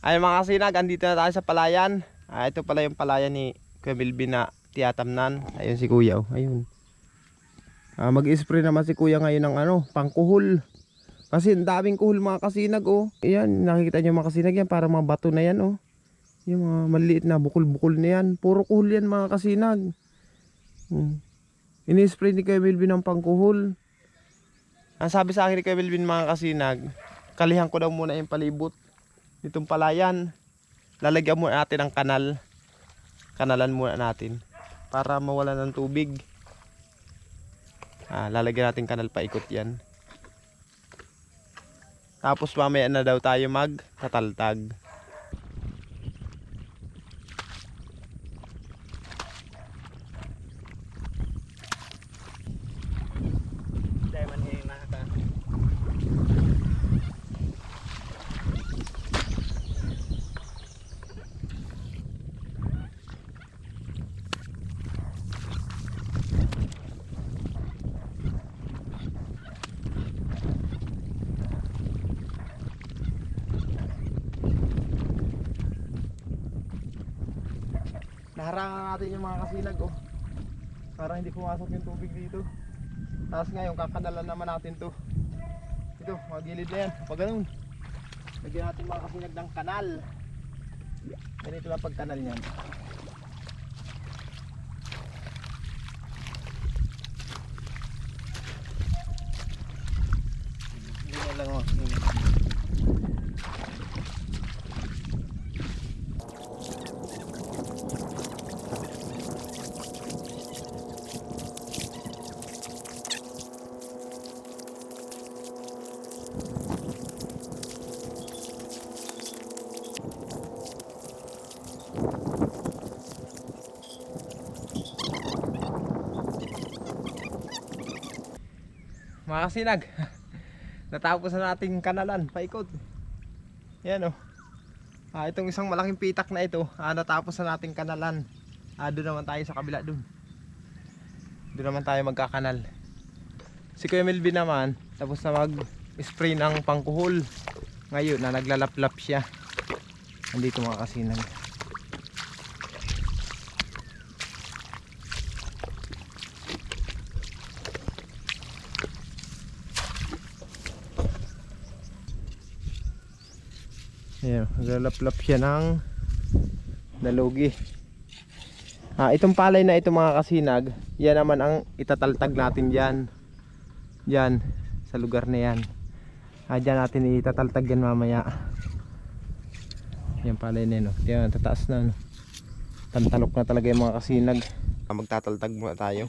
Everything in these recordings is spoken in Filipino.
Ay mga kasinag, andito na tayo sa palayan. Ito pala yung palayan ni Kuya Melvin na tiyatamnan. Ayun si Kuya, oh. Ayun. Mag-spray naman si Kuya ngayon ng pangkuhol. Kasi ang daming kuhol mga kasinag, oh. Ayan, nakikita niyo mga kasinag yan, para mga bato na yan, oh. Yung mga maliit na bukol-bukol na yan. Puro kuhol yan mga kasinag. Ini-spray ni Kuya Melvin ng pangkuhol. Ang sabi sa akin ni Kuya Melvin mga kasinag, kalihan ko daw muna yung palibot nitong palayan. Lalagyan muna natin ng kanal. Kanalan muna natin para mawalan ng tubig. Lalagyan natin kanal paikot yan. Tapos mamaya na daw tayo magtataltag. Naharangan natin yung mga kasinag, oh, para hindi pumasok yung tubig dito. Tapos ngayon kakanalan naman natin to. Ito, mga gilid na yan. Pag ganun, lagyan natin mga kasinag ng kanal. Ganito lang pag kanal yan. Ganyan lang, oh. Mga kasinag, natapos na nating kanalan paikot. Yan, oh. Itong isang malaking pitak na ito, natapos na nating kanalan. Doon naman tayo sa kabila doon. Doon naman tayo magkakanal. Si Kuya Melvin naman tapos na mag-spray ng pangkuhol. Ngayon na naglalaplap siya. Andito mga kasinag. Ayan, naglaplap siya ng dalugi. Itong palay na ito mga kasinag, yan naman ang itataltag natin dyan. Dyan, sa lugar na yan. Dyan natin itataltag yan mamaya. Yan palay na yun, oh. Yan, tataas na, no? Tantalok na talaga yung mga kasinag. Magtataltag muna tayo.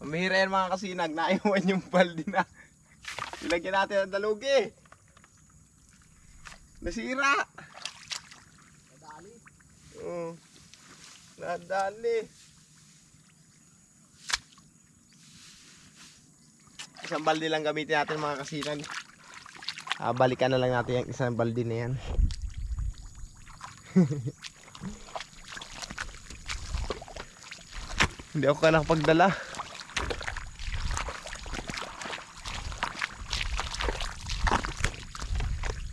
Mamihira yan mga kasinag, naiwan yung baldi na. Ilagyan natin ang dalugi. Nasira. Nadali. Oo. Nadali. Isang baldi lang gamitin natin mga kasinag. Balikan na lang natin yung isang baldi na yan. Hindi ako nakapagdala.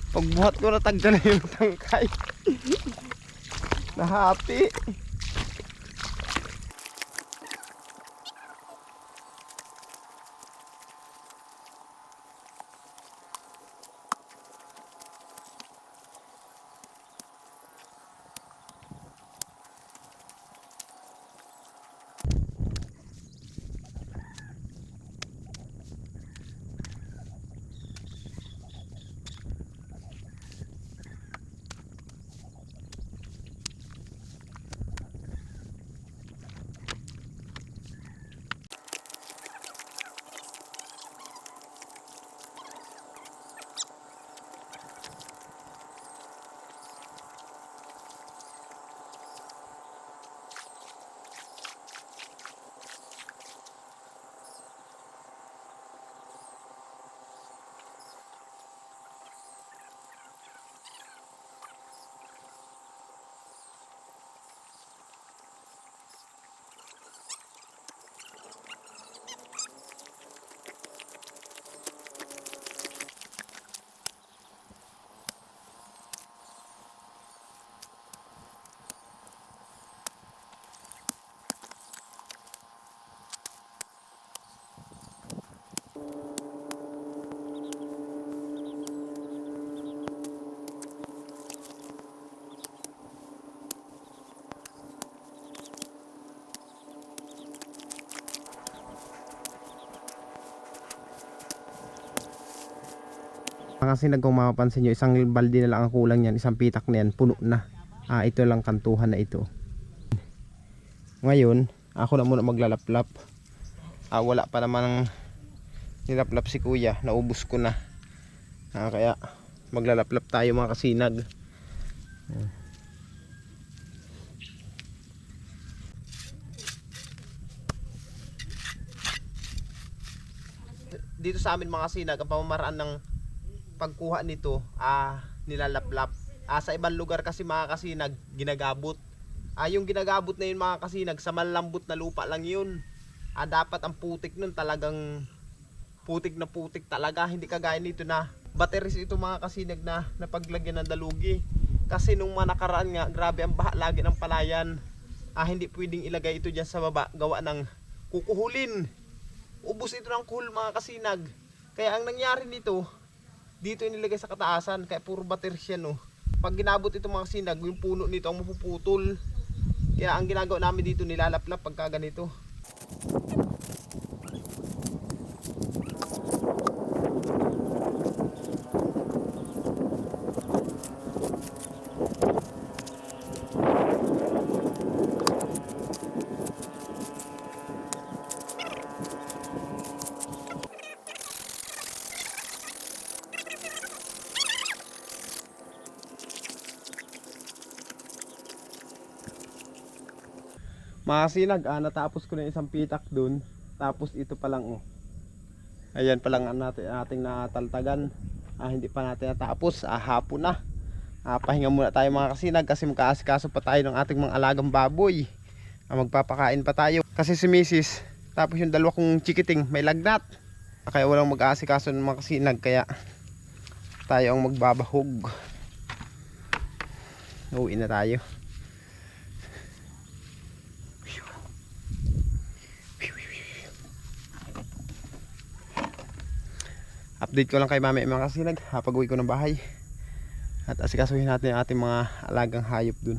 Pagbuhat ko natagda na yung tangkay. Nahati. Kasi kung mapapansin nyo, isang balde na lang ang kulang yan, isang pitak na yan, puno na. Ito lang kantuhan na ito. Ngayon, ako na muna maglalaplap. Wala pa naman nilaplap si kuya, naubos ko na. Kaya maglalaplap tayo mga kasinag. Dito sa amin mga kasinag, ang pamamaraan ng pagkuha nito, nilalaplap. Sa ibang lugar kasi mga kasinag, ginagabot. Yung ginagabot na yun mga kasinag, sa malambot na lupa lang yun. Dapat ang putik nun talagang putik na putik talaga, hindi kagaya nito na batteries ito mga kasinag na napaglagyan ng dalugi. Kasi nung mga nakaraan nga, grabe ang baha lagi ng palayan. Hindi pwedeng ilagay ito dyan sa baba, gawa ng kukuhulin. Ubus ito ng kuhul mga kasinag. Kaya ang nangyari nito, dito inilagay sa kataasan, kaya puro batteries yan. Pag ginabot ito mga kasinag, yung puno nito ang mapuputol. Kaya ang ginagawa namin dito, nilalaplap pagka ganito. Mga kasinag, natapos ko na isang pitak dun. Tapos ito pa lang Ayan pa lang ating nataltagan. Hindi pa natin natapos. Hapon na. Pahinga muna tayo mga kasinag kasi magkaasikaso pa tayo ng ating mga alagang baboy. Magpapakain pa tayo. Kasi si Mrs. Tapos yung dalawa kong chikiting may lagnat. Kaya walang mag-aasikaso ng mga kasinag. Kaya tayo ang magbabahog. Uwi na tayo. Update ko lang kay mami mga kasinag pag uwi ko ng bahay. At asikasuhin natin ang ating mga alagang hayop dun.